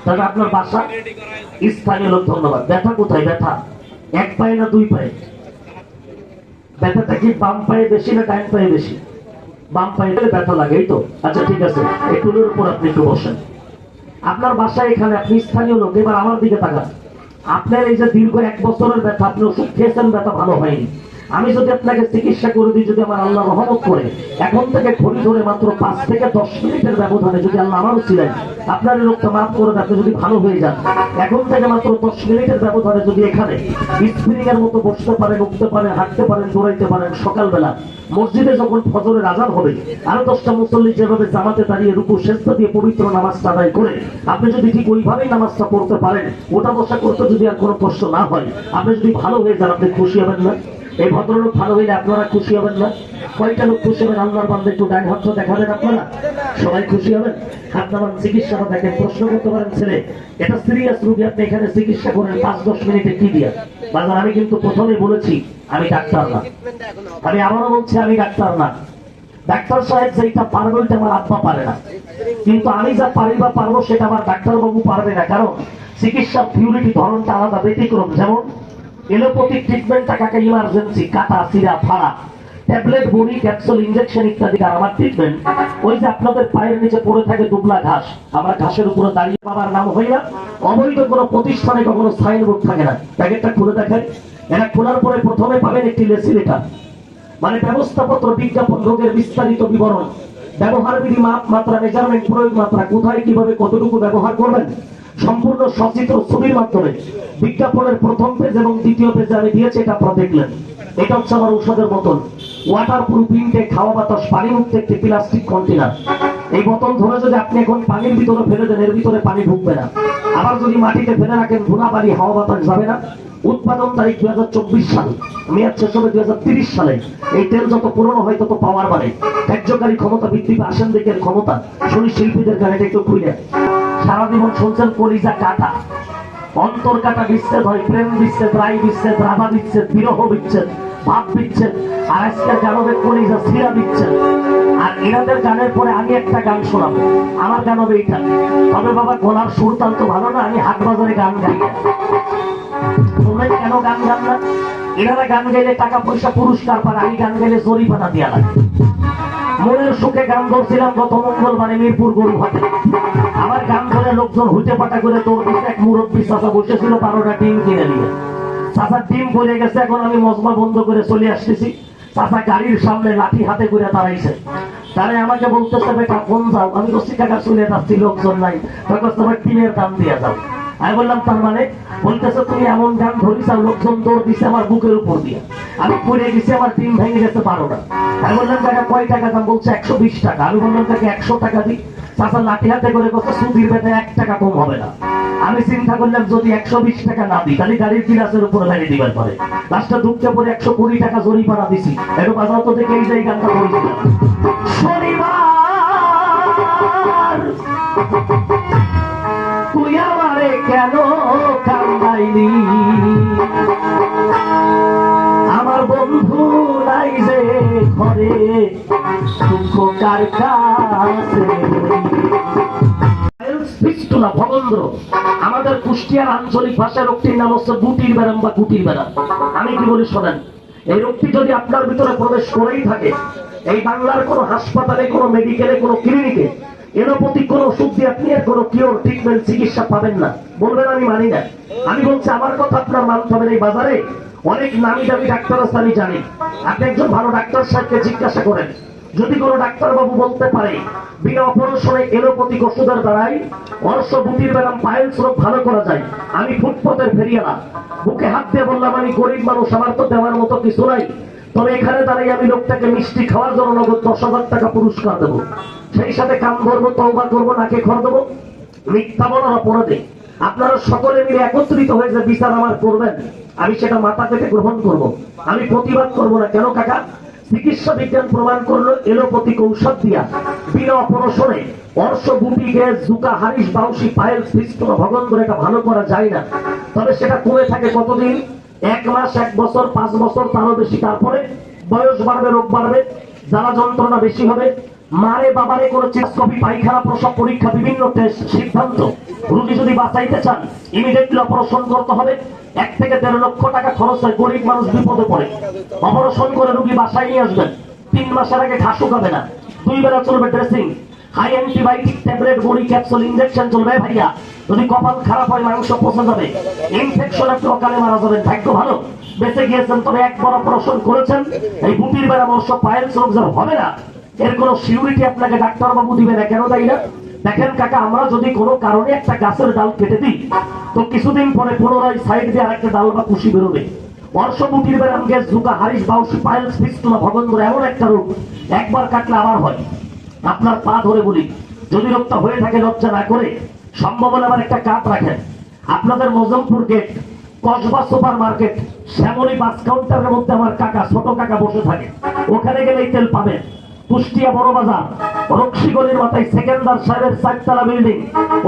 তাহলে আপনার বাসা স্থানীয় লোক। ধন্যবাদ। ব্যথা কোথায়? ব্যথা এক পায়ে না দুই পায়ে? ব্যথাটা কি বাম পায়ে বেশি না ডান পায়ে বেশি? বাম পায়ে ব্যথা লাগে, এই তো। আচ্ছা ঠিক আছে, এই টুলের উপর আপনি একটু বসেন। আপনার বাসায় এখানে, আপনি স্থানীয় লোক। এবার আমার দিকে তাকান। আপনার এই যে দীর্ঘ 1 বছরের ব্যথা, আপনি ওষুধ খেয়েছেন, ব্যথা ভালো হয়নি। আমি যদি আপনাকে চিকিৎসা করে দিই, যদি আমার আল্লাহ রহমত করে, এখন থেকে ঘড়ি ধরে মাত্র 5 থেকে 10 মিনিটের ব্যবধানে যদি আল্লাহ আমারও ছিলেন আপনার এই রোগটা মাফ করে আপনি যদি ভালো হয়ে যান, এখন থেকে মাত্র 10 মিনিটের ব্যবধানে যদি এখানে স্প্রিং এর মতো বসতে পারেন, উঠতে পারেন, হাঁটতে পারেন, দৌড়াইতে পারেন, সকালবেলা মসজিদে যখন ফজরের আজান হবে আরো 10টা মুসল্লি যেভাবে জামাতে দাঁড়িয়ে রুকু সেজদা দিয়ে পবিত্র নামাজটা আদায় করে আপনি যদি ঠিক ওইভাবেই নামাজটা পড়তে পারেন, ওটা বসা করতে যদি আর কোনো কষ্ট না হয়, আপনি যদি ভালো হয়ে যান, আপনি খুশি হবেন না? এই ভদ্রলোক ভালো হইলে আপনারা খুশি হবেন না? কয়টা লোক খুশি হবেন? আল্লাহর বান্দা একটু ডান হাত দেখাবেন। আপনারা সবাই খুশি হবেন? হাত নামান। চিকিৎসাটা দেখেন। প্রশ্ন করতে পারেন, ছেলে এটা সিরিয়াস রোগী, আপনি এখানে চিকিৎসা করেন 5-10 মিনিটে কি দিয়া? বাজার আমি কিন্তু প্রথমে বলেছি আমি ডাক্তার না, আমি আবারও বলছি আমি ডাক্তার না। ডাক্তার সাহেব যেটা পারবে ওইটা আমার আব্বা পারে না, কিন্তু আমি যা পারি বা পারবো সেটা আমার ডাক্তারবাবু পারবে না। কারণ চিকিৎসার থিওরিটি ধরনটা আলাদা, ব্যতিক্রম। যেমন এলোপ্যাথিক ট্রিটমেন্টটা কাকে ইমার্জেন্সি, কাটা, চিরা, ফাড়া, ট্যাবলেট, বড়ি, ক্যাপসুল, ইনজেকশন ইত্যাদি। আর আমার ট্রিটমেন্ট ওই যে আপনাদের পায়ের নিচে পড়ে থাকে দুবলা ঘাস, আমরা ঘাসের উপরে দাঁড়িয়ে বাবার নাম হই না। অবৈধ কোনো প্রতিষ্ঠানে কখনো সাইনবোর্ড থাকে না। প্যাকেটটা খুলে দেখেন। এটা খোলার পরে প্রথমে পাবেন একটি লেসি লেখা, মানে ব্যবস্থাপত্র, বিজ্ঞাপন, রোগের বিস্তারিত বিবরণ, ব্যবহার বিধি, মাপ, মাত্রা, মেজারমেন্ট, প্রয়োগ মাত্রা, কোথায় কিভাবে কতটুকু ব্যবহার করবেন, সম্পূর্ণ সচিত্র ছবির মাধ্যমে বিজ্ঞাপনের প্রথম পেজ এবং দ্বিতীয় পেজে আমি দিয়েছি, এটা আপনারা দেখলেন। এটা হচ্ছে আমার ঔষধের বোতল, ওয়াটার প্রুফ ইনটেক, খাওয়া বাতাস পানি মুক্ত একটি প্লাস্টিক কন্টেনার। এই বোতল ধরে যদি আপনি এখন পানির ভিতরে ফেলে দেন, এর ভিতরে পানি ঢুকবে না। আবার যদি মাটিতে ফেলে রাখেন, ধুলা বালি, হাওয়া বাতাস যাবে না। উৎপাদন তারিখ 2024 সাল, মেয়াদ শেষ হবে 2030 সালে। এই তেল যত পুরনো হয় তত পাওয়ার বাড়ে, কার্যকারী ক্ষমতা বৃদ্ধি পায়, আসেন দিকের ক্ষমতা। শুনি শিল্পীদের গাড়িটা একটু খুলে। সারা জীবন শুনছেন কলিজা কাটা, অন্তর কাটা বিচ্ছেদ হয়, প্রেম বিচ্ছেদ, রায় বিচ্ছেদ, রাধা বিচ্ছেদ, বিরহ বিচ্ছেদ, ভাব বিচ্ছেদ। আর আজকের গান হবে কলিজা ছিঁড়া বিচ্ছেদ। আর এনাদের গানের পরে আমি একটা গান শোনাবো, আমার গান হবে এইটা। তবে বাবা গলার সুর তাল তো ভালো না, আমি হাট বাজারে গান গাই। তোমরা কেন গান গান না? এনারা গান গাইলে টাকা পয়সা পুরস্কার পান, আমি গান গাইলে জরিমানা দেওয়া লাগে। মনের সুখে গান ধরছিলাম গত মঙ্গলবারে মিরপুর গরুঘাটে। আমার গান ধরে লোকজন হুইটে পাটা করে তোর দিকে এক মুরব্বী চাচা বসেছিল 12টা ডিম কিনে নিয়ে। চাচার ডিম পড়ে গেছে, এখন আমি মজমা বন্ধ করে চলে আসতেছি। চাচা গাড়ির সামনে লাঠি হাতে করে দাঁড়াইছে। তারে আমাকে বলতেছে, বেটা কোন যাও? আমি বলছি টাকা চলে যাচ্ছি, লোকজন নাই। তোমার ডিমের দাম দিয়ে যাও। আমি বললাম তার মানে? বলতেছে তুমি এমন গান ধরিসাও, লোকজন দৌড় দিছে আমার বুকের উপর দিয়ে, আমি পড়ে গেছি, আমার ডিম ভেঙে গেছে 12টা। আমি বললাম টাকা কয় টাকা দাম? বলছে 120 টাকা। আমি বললাম তাকে 100 টাকা দিই। চাচা লাঠি হাতে করে কথা, সুদির বেটা 1 টাকা কম হবে না। আমি চিন্তা করলাম যদি 120 টাকা না দিই তাহলে গাড়ির গিলাসের উপরে ভেঙে দিবার পরে লাস্টটা দুঃখে পরে 120 টাকা জরিমানা দিছি। একটু বাজাও তো দেখে এই যে এই গানটা বলছিলাম। শনিবার তুই আমারে কেন কান্দাইলি, আমার বন্ধু নাই যে ঘরে, দুঃখ কার কাছে। ভবন্দ্র আমাদের কুষ্টিয়ার আঞ্চলিক ভাষার রোগটির নাম হচ্ছে গুটির ব্যারাম বা গুটির ব্যারাম। আমি কি বলি শোনেন, এই রোগটি যদি আপনার ভিতরে প্রবেশ করেই থাকে, এই বাংলার কোনো হাসপাতালে, কোনো মেডিকেলে, কোনো ক্লিনিকে এলোপ্যাথিক কোনো ওষুধ দিয়ে আপনি এর কোনো কিওর, ট্রিটমেন্ট, চিকিৎসা পাবেন না। বলবেন আমি মানি না। আমি বলছি আমার কথা আপনার মানতে হবে। এই বাজারে অনেক নামি দামি ডাক্তার আছে, আমি জানি। আপনি একজন ভালো ডাক্তার সাহেবকে জিজ্ঞাসা করেন, যদি কোনো ডাক্তার বাবু বলতে পারে বিনা অপারেশনে এলোপ্যাথিক ওষুধের দ্বারাই অর্শ, গুটির ব্যারাম, পাইলস রোগ ভালো করা যায়, আমি ফুটপথের ফেরিয়ালা বুকে হাত দিয়ে বললাম আমি গরিব মানুষ, আমার তো দেওয়ার মতো কিছু নাই, তবে এখানে দাঁড়িয়ে আমি লোকটাকে মিষ্টি খাওয়ার জন্য নগদ 10,000 টাকা পুরস্কার দেবো, সেই সাথে কাম ধরবো, তওবা করবো, নাকে খর দেবো, মিথ্যা বলার অপরাধে আপনারা সকলে মিলে একত্রিত হয়ে যে বিচার আমার করবেন, আমি সেটা মাথা পেতে গ্রহণ করব। আমি প্রতিবাদ করবো না। কেন কাকা? চিকিৎসা বিজ্ঞান প্রমাণ করলো এলোপ্যাথিক ঔষধ দিয়া বিনা অপারেশনে অর্শ, গুটি, গ্যাস, জুকা, হারিস, বাউসি, পায়েল, ফিস্টুলা, ভগন্দর এটা ভালো করা যায় না। তবে সেটা কমে থাকে কতদিন? 1 মাস, 1 বছর, 5 বছর, তারও বেশি। তারপরে বয়স বাড়বে, রোগ বাড়বে, জ্বালা যন্ত্রণা বেশি হবে, মারে বাবারে কোনো চিকিৎসা, পায়খানা, প্রসব পরীক্ষা, বিভিন্ন টেস্ট, সিদ্ধান্ত। রোগী যদি বাঁচাইতে চান ইমিডিয়েটলি অপারেশন করতে হবে। 1 থেকে 1.5 লক্ষ টাকা খরচ হয়, গরিব মানুষ বিপদে পড়ে। অপারেশন করে রোগী বাসায় নিয়ে আসবেন। 3 মাসের আগে ঘাস শুকাবে না। 2 বেলা চলবে ড্রেসিং, হাই অ্যান্টিবায়োটিক, ট্যাবলেট, বড়ি, ক্যাপসুল, ইনজেকশন চলবে। ভাইয়া যদি কপাল খারাপ হয় মাংস পচে যাবে, ইনফেকশন, আপনি অকালে মারা যাবেন। ভাগ্য ভালো বেঁচে গিয়েছেন, তবে একবার অপারেশন করেছেন। এই বুটির বেলা বর্ষ পায়েলস রোগ যার হবে না, এর কোনো সিউরিটি আপনাকে ডাক্তার বাবু দিবে না। কেন তাই না? দেখেন কাকা, আমরা যদি কোনো কারণে একটা গাছের ডাল কেটে দিই, তো কিছুদিন পরে পুনরায় সাইড দিয়ে আরেকটা ডাল বা কুশি বেরোবে। বর্ষমুটির বেরাম, গ্যাস, ঝুঁকা, হারিস, বাউসি, পাইলস, ফিস্টুলা, ভগন্দর এমন একটা রোগ একবার কাটলে আবার হয়। আপনার পা ধরে বলি, যদি রোগটা হয়ে থাকে লজ্জা না করে সম্ভব হলে আমার একটা কাট রাখেন। আপনাদের Mozompur gate, Kasba super market, Shyamoli bus কাউন্টারের মধ্যে আমার কাকা, ছোট কাকা বসে থাকে। ওখানে গেলেই তেল পাবেন। কুষ্টিয়া বড় বাজার, রক্ষীগলির মাথায় সেকেন্দার সাহেবের 4 বিল্ডিং,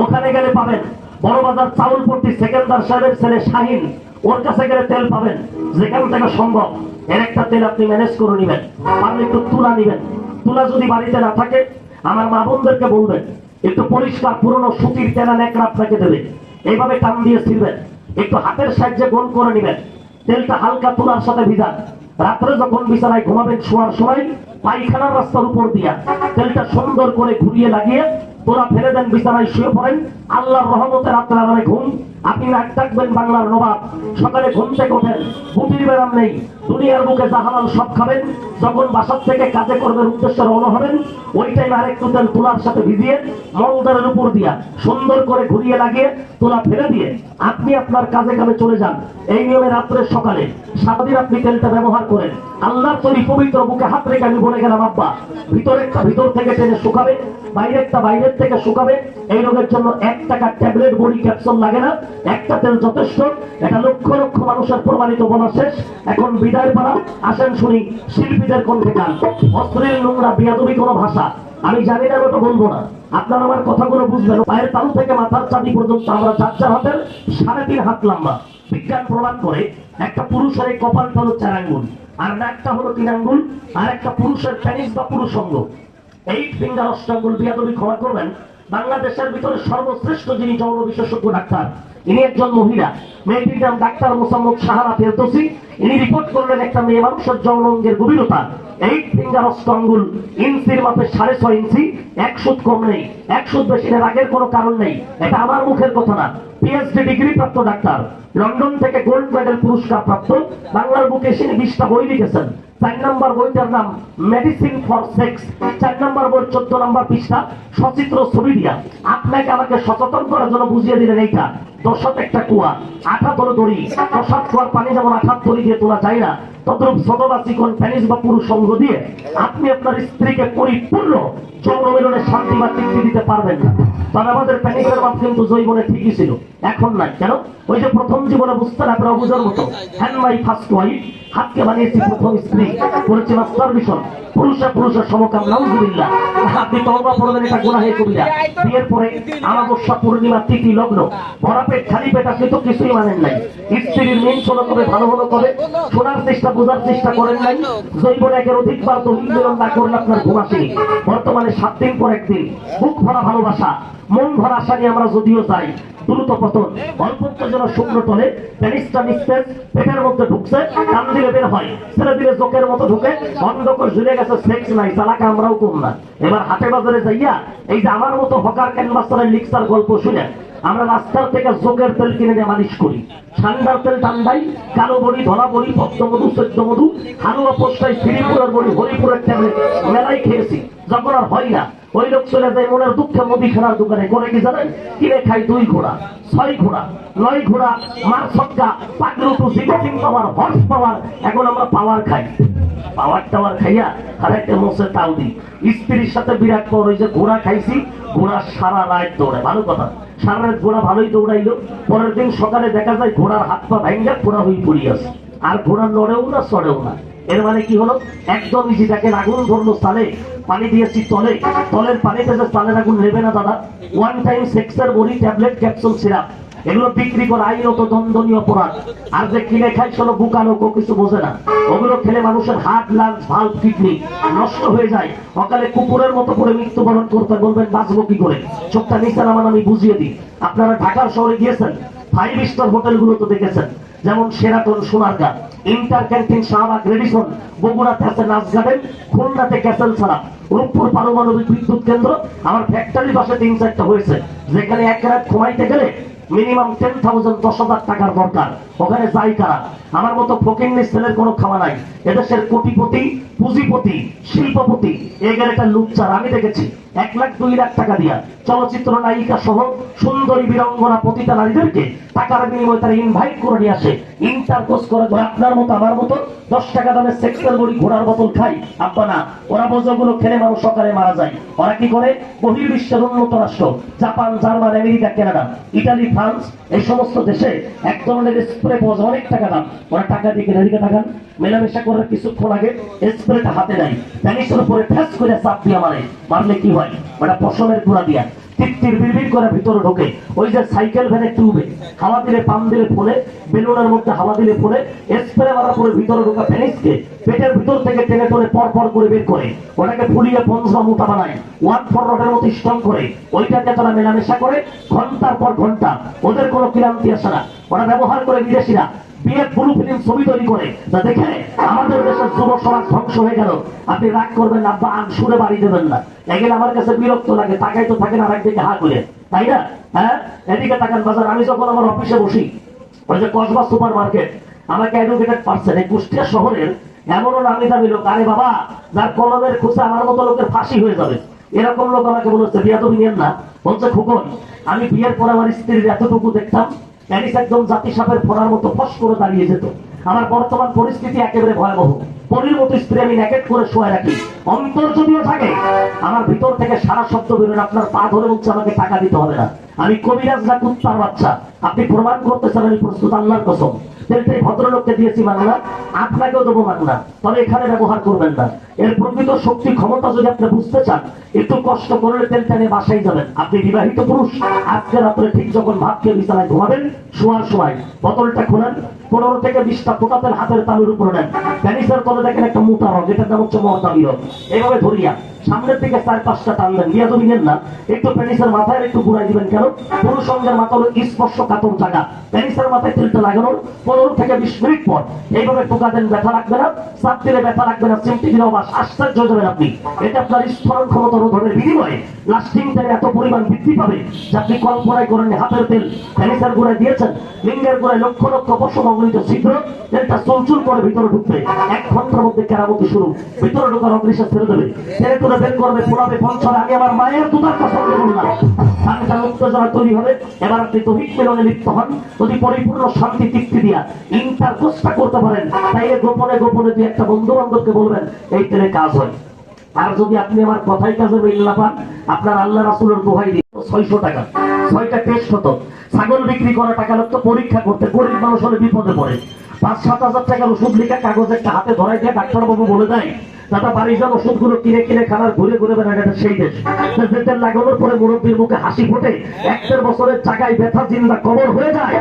ওখানে গেলে পাবেন। বড় বাজার চাউলপট্টি, সেকেন্দার সাহেবের ছেলে শাহিন, ওর কাছে গেলে তেল পাবেন। যেখান থেকে সম্ভব এর একটা তেল আপনি ম্যানেজ করে নেবেন। পারলে একটু তুলা নিবেন। তুলা যদি বাড়িতে না থাকে আমার মা বোনদেরকে বলবেন একটু পরিষ্কার পুরনো সুতির তেলা ন্যাকড়া আপনাকে দেবে, এইভাবে টান দিয়ে ছিড়বেন। একটু হাতের সাহায্যে গোল করে নেবেন। তেলটা হালকা তুলার সাথে ভিজান। রাত্রে যখন বিছানায় ঘুমাবেন শোয়ার সময় পায়খানার রাস্তার উপর দিয়া তেলটা সুন্দর করে ঘুরিয়ে লাগিয়ে তোরা ফেলে দেন, বিছানায় শুয়ে পড়েন। আল্লাহর রহমতে রাত্রে আরামে ঘুম। আপনি নাক ডাকবেন বাংলার নবাব। সকালে ঘুম থেকে ওঠেন, বুটির ব্যারাম নেই, দুনিয়ার বুকে জাহালাল সব খাবেন। যখন বাসার থেকে কাজে কর্মের উদ্দেশ্যে রওনা হবেন, ওই টাইমে আরেকটু তেল তুলার সাথে ভিজিয়ে মলদারের উপর দিয়া সুন্দর করে ঘুরিয়ে লাগিয়ে তোলা ফেলে দিয়ে আপনি আপনার কাজে কামে চলে যান। এই নিয়মে রাত্রে সকালে সারাদিন আপনি তেলটা ব্যবহার করেন। আল্লাহর তৈরি পবিত্র বুকে হাত রেখে আমি বলে গেলাম, আব্বা ভিতরেরটা ভিতর থেকে টেনে শুকাবে, বাইরেরটা বাইরের থেকে শুকাবে। এই রোগের জন্য 1 টাকা ট্যাবলেট, বড়ি, ক্যাপসুল লাগে না, একটা তেল যথেষ্ট। এটা লক্ষ লক্ষ মানুষের প্রমাণিত। বলা শেষ, এখন বিদায় পাড়া। আসেন শুনি শিল্পীদের কণ্ঠে গান। অস্ত্রের নোংরা বিয়াদবি কোনো ভাষা আমি জানি না, ওটা বলবো না। আপনারা আমার কথাগুলো বুঝবেন। পায়ের তালু থেকে মাথার চাঁদি পর্যন্ত আমরা 4 হাতের 3.5 হাত লম্বা। বিজ্ঞান প্রমাণ করে একটা পুরুষের এই কপালটা হলো 4 আঙ্গুল, আর নাকটা হলো 3 আঙ্গুল, আর একটা পুরুষের পেনিস বা পুরুষ অঙ্গ 8 ফিঙ্গার, অষ্টাঙ্গুল। বিয়াদবি ক্ষমা করবেন। বাংলাদেশের ভিতরে সর্বশ্রেষ্ঠ যিনি যৌন বিশেষজ্ঞ ডাক্তার, ইনি একজন মহিলা। মেয়েটির নাম ডাক্তার মোসাম্মদ সাহারা ফেরদৌসি। ইনি রিপোর্ট করলেন একটা মেয়ে মানুষের যৌন অঙ্গের গভীরতা 8 ফিঙ্গার, অষ্টাঙ্গুল, ইঞ্চির মাপে 6.5 ইঞ্চি। 1 সুত কম নেই, 1 সুত বেশি নেই, রাগের কোনো কারণ নেই। এটা আমার মুখের কথা না। পিএইচডি ডিগ্রি প্রাপ্ত ডাক্তার, লন্ডন থেকে গোল্ড মেডেল পুরস্কার প্রাপ্ত। বাংলার বুকে এসে 20টা বই লিখেছেন। 4 নম্বর বইটার নাম মেডিসিন ফর সেক্স। 4 নম্বর বই 14 নম্বর পৃষ্ঠা, সচিত্র ছবি দিয়া আপনাকে আমাকে সচেতন করার জন্য বুঝিয়ে দিলেন এইটা 10 একটা কুয়া, 8 দড়ি। 10 কুয়ার পানি যেমন 8 দড়ি দিয়ে তোলা যায় না, তদ্রূপ ছোটবা চিকন প্যানিস বা পুরুষ সঙ্গ দিয়ে আপনি আপনার স্ত্রীকে পরিপূর্ণ যৌন মিলনে শান্তি বা তৃপ্তি দিতে পারবেন না। তবে আমাদের প্যানিসের মাপ কিন্তু জৈবনে ঠিকই ছিল, এখন নাই। কেন? ওই যে প্রথম জীবনে বুঝতেন আপনারা বুঝার মতো, হ্যান্ড মাই ফার্স্ট ওয়াইফ, হাতকে বানিয়েছি প্রথম স্ত্রী, করেছি মাস্টারবেশন, পুরুষে পুরুষের সমকাম। নাউজুবিল্লাহ, আপনি তওবা পড়বেন, এটা গুনাহে কবিরা। বিয়ের পরে আমাবস্যা, পূর্ণিমা, তিথি, লগ্ন, ভরা পেট, খালি পেট, আপনি তো কিছুই মানেন নাই। স্ত্রীর মেন শোনা কবে, ভালো ভালো কবে শোনার চেষ্টা, বোঝার চেষ্টা করেন নাই। জৈবনে 1 অধিকবার তো মিলন না করলে আপনার ঘুম আসেনি। বর্তমানে 7 দিন পর একদিন বুক ভরা ভালোবাসা, মন ভরা আশা নিয়ে আমরা যদিও যাই, দ্রুত পতন। অল্প যেন শুকনো টলে প্যানিসটা নিস্তেজ পেটের মধ্যে ঢুকছে, কান দিলে বের হয়, ছেড়ে দিলে জোকের মতো ঢুকে, বন্ধ করে ঝুলে গেছে, সেক্স নাই, চালাকা আমরাও কম না। এবার হাটে বাজারে যাইয়া এই যে আমার মতো হকার ক্যানভাসারের লিক্সার গল্প শুনে আমরা রাস্তার থেকে জোকের তেল কিনে নিয়ে মালিশ করি। ঠান্ডার তেল ঠান্ডাই, কালো বড়ি, ধলা বড়ি, পদ্মমধু, সৈদ্যমধু, হালুয়া পোস্টাই, শ্রীপুরের বড়ি, হরিপুরের ট্যাবলেট মেলাই খেয়েছি। যখন আর হয় না, ওই লোক চলে যায় মনের দুঃখে মুদিখানার দোকানে। করে কি জানেন? কিনে খাই 2 ঘোড়া, 6 ঘোড়া, 9 ঘোড়া, মার ছক্কা, পাগলুটু, জিগোটিং পাওয়ার, হর্স পাওয়ার। এখন আমরা পাওয়ার খাই, পাওয়ার টাওয়ার খাইয়া আর একটা মোষে তাও দিই। স্ত্রীর সাথে বিরাট পর ওই যে ঘোড়া খাইছি, ঘোড়া সারা রাত দৌড়ে। ভালো কথা, সারা রাত ঘোড়া ভালোই দৌড়াইলো। পরের দিন সকালে দেখা যায় ঘোড়ার হাত পা ভাঙ্গা ঘোড়া হয়ে পড়িয়াছে, আর ঘোড়া নড়েও না, চড়েও না। এর মানে কি হলো? একদম ইজি। দেখে আগুন ধরলো সালে, পানি দিয়েছি তলে, তলের পানিতে যে সালের আগুন নেবে না দাদা। 1 টাইম সেক্সের বড়ি, ট্যাবলেট, ক্যাপসুল, সিরাপ এগুলো বিক্রি করা আইনত দণ্ডনীয় অপরাধ। আর যে কিনে খায় সেগুলো বুকানো, কিছু বোঝে না। ওগুলো খেলে মানুষের হার্ট, লাংস, ভালভ, কিডনি নষ্ট হয়ে যায়। অকালে কুকুরের মতো করে মৃত্যুবরণ করতে, বলবেন বাঁচবো কি করে? চোখটা নিচে নামান, আমি বুঝিয়ে দিই। আপনারা ঢাকার শহরে গিয়েছেন, 5 স্টার হোটেলগুলো তো দেখেছেন, যেমন Sheraton, Sonargaon, Intercontinental, Shahbag, Radisson, বগুড়াতে আছে নাচ গার্ডেন, খুলনাতে ক্যাসেল ছাড়া, রূপপুর পারমাণবিক বিদ্যুৎ কেন্দ্র, আমার ফ্যাক্টরির পাশে 3-4টা হয়েছে, যেখানে এক রাত ঘুমাইতে গেলে মিনিমাম 10,000, 10,000 টাকার দরকার। ওখানে যাই কারা? আমার মতো ফকিন্নি ছেলের কোনো খাওয়া নাই। এদেশের কোটিপতি, পুঁজিপতি, শিল্পপতি এগের একটা লুচ্চার আমি দেখেছি 1 লাখ 2 লাখ টাকা দিয়া চলচ্চিত্র নায়িকা সহ সুন্দরী বীরঙ্গনা প্রতিটা নারীদেরকে টাকার বিনিময়ে তারা ইনভাইট করে নিয়ে আসে, ইন্টারকোর্স করে। আপনার মতো আমার মতো 10 টাকা দামের সেক্সের বড়ি, ঘোড়ার বোতল খাই? আব্বা না, ওরা বোঝাগুলো খেলে মানুষ সকালে মারা যায়। ওরা কি করে? বহির্বিশ্বের উন্নত রাষ্ট্র, Japan, German, America, Canada, Italy, France, এই সমস্ত দেশে এক ধরনের স্প্রে পাওয়া যায়, অনেক টাকা দাম। ওরা টাকা দিয়ে কিনে, দিকে টাকান মেলামেশা করার কিছুক্ষণ আগে স্প্রেটা হাতে নেয়, প্যানিসের উপরে ফ্যাস করে চাপ দিয়ে মারলে কি হয়? ওটা পশমের গুঁড়া দিয়া টিকটির বিড়বিড় করে ভিতরে ঢোকে। ওই যে সাইকেল ভ্যানে টিউবে হাওয়া দিলে, পাম দিলে ফোলে, বেলুনের মধ্যে হাওয়া দিলে ফোলে, স্প্রে মারার পরে ভিতরে ঢোকা ফেনিসকে পেটের ভিতর থেকে টেনে টেনে পর পর করে বের করে ওটাকে ফুলিয়ে পঞ্চা মোটা বানায়, 1-4 রডের মতো স্ট্রং করে। ওইটাকে তারা মেলামেশা করে ঘন্টার পর ঘন্টা, ওদের কোনো ক্লান্তি আসে না। ওরা ব্যবহার করে বিদেশিরা বিয়ের ব্লু ফিল্ম ছবি তৈরি করে, তা দেখে আমাদের দেশের যুব সমাজ ধ্বংস হয়ে গেল। আপনি রাগ করবেন না, বা সুরে বাড়ি দেবেন না, এগুলো আমার কাছে বিরক্ত লাগে। তাকাই তো থাকেন আর একদিকে হা করে, তাই না? হ্যাঁ, এদিকে তাকান বাজার। আমি যখন আমার অফিসে বসি, ওই যে কসবা সুপার মার্কেট, আমাকে অ্যাডভোকেটেড পার্সন, এই কুষ্টিয়া শহরের এমনও নামি দামি লোক, আরে বাবা, যার কলমের খুশে আমার মতো লোকের ফাঁসি হয়ে যাবে, এরকম লোক আমাকে বলেছে বিয়াদবি নিয়েন না। বলছে খুকন, আমি বিয়ের পরে আমার স্ত্রীর এতটুকু দেখতাম, প্যারিস একদম জাতি সাপের ফোনার মতো ফস করে দাঁড়িয়ে যেত। আমার বর্তমান পরিস্থিতি একেবারে ভয়াবহ। পরির মতো স্ত্রী আমি ন্যাকেট করে শোয়া রাখি, অন্তর যদিও থাকে, আমার ভিতর থেকে সারা শব্দ বেরোন, আপনার পা ধরে বলছে আমাকে টাকা দিতে হবে না। আমি কবিরাজ না কুত্তার বাচ্চা? আপনি প্রমাণ করতে চান আমি প্রস্তুত, আল্লাহর কসম। তেলটাই ভদ্রলোককে দিয়েছি মানলাম, আপনাকেও দেবো মানলাম, তবে এখানে ব্যবহার করবেন না। এর প্রকৃত শক্তি ক্ষমতা যদি আপনি বুঝতে চান, একটু কষ্ট করলে তেলটা নিয়ে বাসায় যাবেন। আপনি বিবাহিত পুরুষ, আজকে রাত্রে ঠিক যখন ভাত খেয়ে বিছানায় ঘুমাবেন, শোয়ার সময় বোতলটা খোলেন, 15 থেকে 20টা ফোঁটা তেল হাতের তালুর উপরে নেন, প্যানিসের তলে দেখেন একটা মোটা রগ, এটার নাম হচ্ছে মহতাবি রগ। এইভাবে ধরিয়া সামনের দিকে 4-5টা টান দেন, বিয়াদবি নেন না। একটু প্যানিসের মাথায় একটু ঘুরাই দিবেন। কেন? পুরুষ সঙ্গের মাথা হলো স্পর্শ কাতর জায়গা, প্যানিসের মাথায় তেলটা লাগানোর 15 থেকে 20 মিনিট পর এইভাবে টোকা দেন, ব্যথা লাগবে না, চাপ দিলে ব্যথা লাগবে না, চিমটি দিলে অবাস, আশ্চর্য হয়ে যাবেন আপনি। এটা আপনার স্মরণ ক্ষমতা রোধনের বিনিময়ে লাস্টিং টাইম এত পরিমাণ বৃদ্ধি পাবে যে আপনি কল্পনায় করেন। হাতের তেল প্যানিসের গোড়ায় দিয়েছেন, লিঙ্গের গোড়ায় লক্ষ লক্ষ পশম অগণিত ছিদ্র, তেলটা চুলচুল করে ভিতরে ঢুকবে, 1 ঘন্টার মধ্যে কেরামতি শুরু। ভিতরে ঢোকার অগ্নিশ্বাস ছেড়ে দেবে, ছেড়ে করে বের করবে, ফোলাবে, পঞ্চরে। আমি আমার মায়ের দুধার পছন্দ করলাম, তার উত্তেজনা তৈরি হবে। এবার আপনি দৈহিক মিলনে লিপ্ত হন, যদি পরিপূর্ণ শান্তি তৃপ্তি দিয়া ইন্টারকোর্সটা করতে পারেন, তাইলে গোপনে গোপনে 2-1টা বন্ধু বান্ধবকে বলবেন, এই তেলে কাজ হয়। আর যদি আপনি আমার কথাই কাজে মিল না পান, আপনার আল্লাহ রাসূলের দোহাই দিয়ে 600 টাকা 6টা টেস্ট হতো। ছাগল বিক্রি করা টাকা লাগতো পরীক্ষা করতে, গরিব মানুষ হলে বিপদে পড়ে। 5-7 হাজার টাকার ওষুধ লিখে কাগজ একটা হাতে ধরাই দিয়ে ডাক্তারবাবু বলে দেয়, দাদা বাড়ি যান, ওষুধগুলো কিনে কিনে খানার ঘুরে ঘুরে বেড়ান। এটা সেই দেশ যেটা লাগানোর পরে মুরব্বীর মুখে হাসি ফোটে, 1-1.5 বছরের টাকায় ব্যথা জিন্দা কবর হয়ে যায়।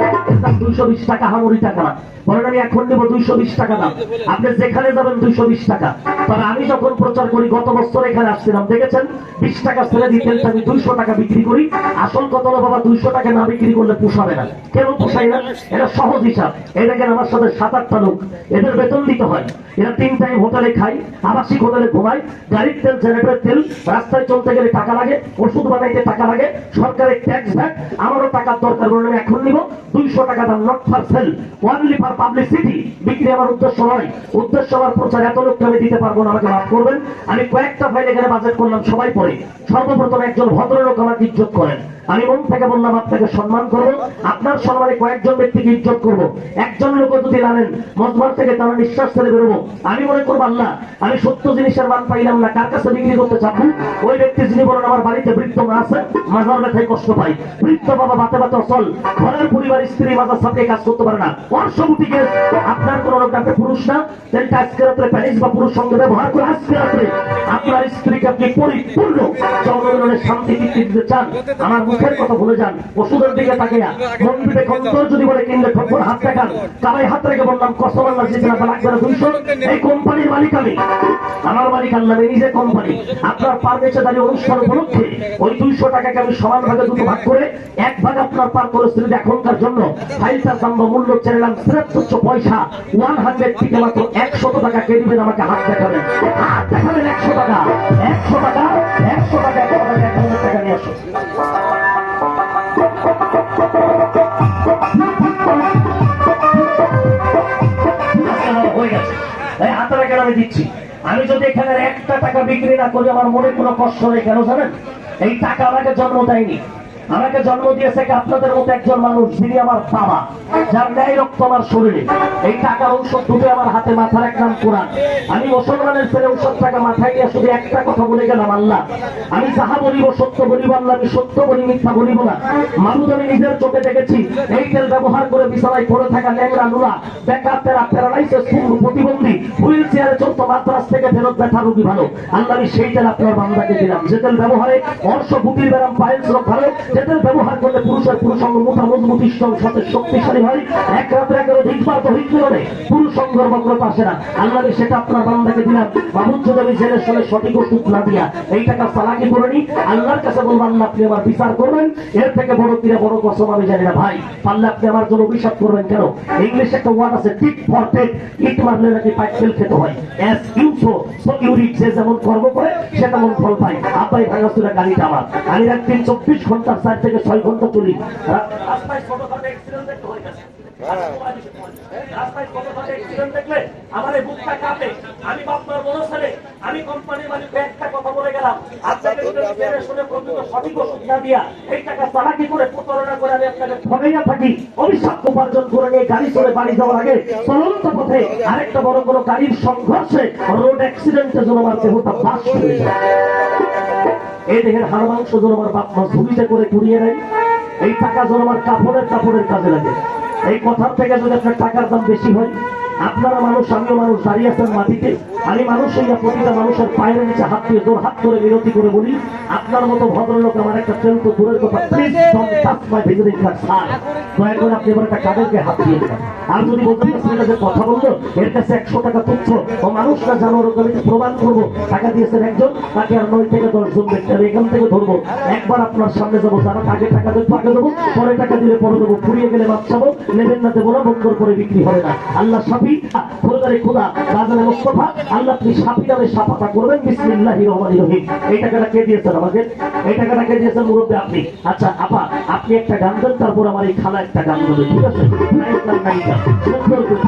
220 টাকা হামরি টাকা না, বলেন আমি এখন নেবো 220 টাকা দাম। আপনি যেখানে যাবেন 220 টাকা। তবে আমি যখন প্রচার করি, গত বছর এখানে আসছিলাম, দেখেছেন 20 টাকা ছেড়ে দিয়ে তেলটা আমি 200 টাকা বিক্রি করি। আসল কথা হলো বাবা, 200 টাকা না বিক্রি করলে পোষাবে না। কেন পোষায় না? এটা সহজ হিসাব। এই দেখেন আমার সাথে 7-8টা লোক, এদের বেতন দিতে হয়। এরা 3 টাইম হোটেলে খায়, আবাসিক হোটেলে ঘুমায়, গাড়ির তেল, জেনারেটরের তেল, রাস্তায় চলতে গেলে টাকা লাগে, ওষুধ বানাইতে টাকা লাগে, সরকারের ট্যাক্স ভ্যাট। আমারও টাকার দরকার, বলে আমি এখন নিব 200 টাকা দাম, not for sale, only for publicity. বিক্রি আমার উদ্দেশ্য নয়, উদ্দেশ্য আমার প্রচার। এত লোককে আমি দিতে পারবো না, আমাকে মাফ করবেন। আমি কয়েকটা ফাইল এখানে বাজেট করলাম, সবাই পড়ে। সর্বপ্রথম একজন ভদ্রলোক আমাকে ইজ্জত করেন, আমি মন থেকে বললাম আপনাকে সম্মান করবো, আপনার সম্মানে কয়েকজন ব্যক্তিকে ইজ্জত করবো। একজন লোক যদি জানেন মজবার থেকে তারা নিঃশ্বাস ছেড়ে বেরোবো, আমি মনে করবো আল্লাহ, আমি সত্য জিনিসের মান পাইলাম না, কার কাছে বিক্রি করতে চাবো? ওই ব্যক্তি যিনি বলেন আমার বাড়িতে বৃদ্ধ মা আছে, মাজার ব্যথায় কষ্ট পাই, বৃদ্ধ বাবা বাতে বাতে অচল, ঘরের পরিবার স্ত্রী মাজার সাথে কাজ করতে পারে না, অর্শবুটিকে আপনার কোন লোক আপনি পুরুষ না, তাই আজকে রাত্রে প্যারিস বা পুরুষ সঙ্গে ব্যবহার করে আজকে রাত্রে আপনার স্ত্রীকে আপনি পরিপূর্ণ জনগণের শান্তি তৃপ্তি দিতে চান, আমার মুখের কথা ভুলে যান, ওষুধের দিকে তাকিয়া মন বিবেক অন্তর যদি বলে কিনলে ঠোকর হাত দেখান, কামাই হাত রেখে বললাম কসম আল্লাহ জিতে না লাগবে না 200, এই কোম্পানির মালিক আমি, আমার মালিক আল্লাহ, নিজে কোম্পানি। আপনার পার বেচেদারি অনুষ্ঠান উপলক্ষে ওই 200 টাকাকে আমি সমান ভাগে দুটো ভাগ করে এক ভাগ আপনার পার পরিস্থিতি এখনকার জন্য ফাইলটার দাম বা মূল্য ছেড়েলাম 73 পয়সা, 100 থেকে মাত্র 100 টাকা কে দিবেন আমাকে হাত দেখাবেন, হাত দেখাবেন 100 টাকা, 100 টাকা, 100 টাকা, 100 টাকা নিয়ে আসো। হয়ে গেছে, হাতে কেন আমি দিচ্ছি, আমি যদি এখানে 1 টাকা বিক্রি না করি আমার মনে কোনো কষ্ট নেই, কেন জানেন? এই টাকা আমাকে জন্ম দেয়নি, আমাকে জন্ম দিয়েছে আপনাদের মতো একজন মানুষ, যিনি আমার বাবা, যার ন্যায় রক্ত আমার শরীরে। এই টাকার ঔষধ দুটো আমার হাতে, মাথার এক নাম কোরআন। আমি মুসলমানের ছেলে ঔষধ টাকা মাথায় নিয়ে শুধু একটা কথা বলে গেলাম, আল্লাহ আমি যাহা বলিব সত্য বলিব, আল্লাহ আমি সত্য বলি মিথ্যা বলিব না। মানুষ আমি নিজের চোখে দেখেছি এই তেল ব্যবহার করে বিছানায় পড়ে থাকা ল্যাংড়া লুলা বেকার তেরা প্যারালাইসিস প্রতিবন্ধী হুইল চেয়ারে চলতো মাদ্রাস থেকে ফেরত ব্যথা রোগী ভালো, আল্লাহ আমি সেই তেল আপনার বান্দাকে দিলাম, যে তেল ব্যবহারে অর্শ বুটির ব্যারাম পায়ের রোগ ভালো, যেটা ব্যবহার করলে পুরুষের পুরুষাঙ্গ মোটা মজবুত ইষ্টম সাথে শক্তিশালী হয়, এক রাত্রে একের অধিকবার তো হিন্দুরে পুরুষাঙ্গর বক্রতা আসে না, আল্লাহ সেটা আপনার বান্দাকে দিলাম। বাবুর যদি আমি জেনে শুনে সঠিক ওষুধ না দিয়া এই টাকা চালাকি করে নি, আল্লাহর কাছে বলবো আল্লাহ আপনি আমার বিচার করবেন, এর থেকে বড় কিনা বড় কসম আমি জানি না ভাই, পারলে আপনি আমার জন্য অভিশাপ করবেন। কেন? ইংলিশে একটা ওয়ার্ড আছে টিট ফর টেট, ইট মারলে নাকি পাইপেল খেতে হয়, as you sow so you reap, যে যেমন কর্ম করে সে তেমন ফল পায়। আব্বাই ভাঙাচুরা গাড়িটা আমার, আমি একদিন 24 ঘন্টার 4 থেকে 6 ঘন্টা চলি, রাস্তায় ছোটখাটো অ্যাক্সিডেন্ট দেখতে হয়ে গেছে, রাস্তায় ছোটখাটো অ্যাক্সিডেন্ট দেখলে আমার এই বুকটা কাঁপে। আমি আপনার বড় ছেলে, আমি কোম্পানির মালিককে একটা কথা বলে গেলাম, আপনাকে যদি জেনে শুনে প্রকৃত সঠিক ওষুধ না দিয়া এই টাকা চালাকি করে প্রতারণা করে আমি আপনাকে ঠগাইয়া থাকি, অভিশাপ উপার্জন করে নিয়ে গাড়ি চলে বাড়ি যাওয়ার আগে চলন্ত পথে আরেকটা বড় বড় গাড়ির সংঘর্ষে রোড অ্যাক্সিডেন্টে যেন আমার দেহটা বাস হয়ে যায়, এই দেহের হাড় মাংস যেন আমার বাপ মা ঝুড়িতে করে কুড়িয়ে নেয়, এই টাকা যেন আমার কাপড়ের কাজে লাগে। এই কথার থেকে যদি আপনার টাকার দাম বেশি হয়, আপনারা মানুষ, আমিও মানুষ, দাঁড়িয়ে আছেন মাটিতে, আমি মানুষ হইয়া প্রতিটা মানুষের পায়ের নিচে হাত দিয়ে জোর হাত করে বিরতি করে বলি, আপনার মতো ভদ্রলোক আমার একটা ট্রেন তো দূরের কথা, please don't touch my visiting card sir, দয়া করে আপনি এবার একটা কাগজকে হাত দিয়ে দেন। আর যদি বলতে পারছেন যে কথা বললো এর কাছে 100 টাকা তুচ্ছ, ও মানুষ না জানোর আমি প্রমাণ করবো, টাকা দিয়েছেন একজন, তাকে আর 9 থেকে 10 জন ব্যক্তি আমি এখান থেকে ধরবো, একবার আপনার সামনে যাবো, যারা আগে টাকা দেবো আগে দেবো, পরে টাকা দিলে পরে দেবো, ফুরিয়ে গেলে মাছ চাবো, নেবেন না দেবো না, বন্ধর করে বিক্রি হবে না। আল্লাহ সাফি খোদারে খোদা রাজানে মুস্তফা, আল্লাহ আপনি সাফি নামে সাফাতা করবেন, বিসমিল্লাহির রহমানির রহিম। এই টাকাটা কে দিয়েছেন আমাকে? এই টাকাটা কে দিয়েছেন? মুরব্বী আপনি। আচ্ছা আপা আপনি একটা গান দেন, তারপর আমার এই খালা একটা গান দেবে, ঠিক আছে? সুন্দর করে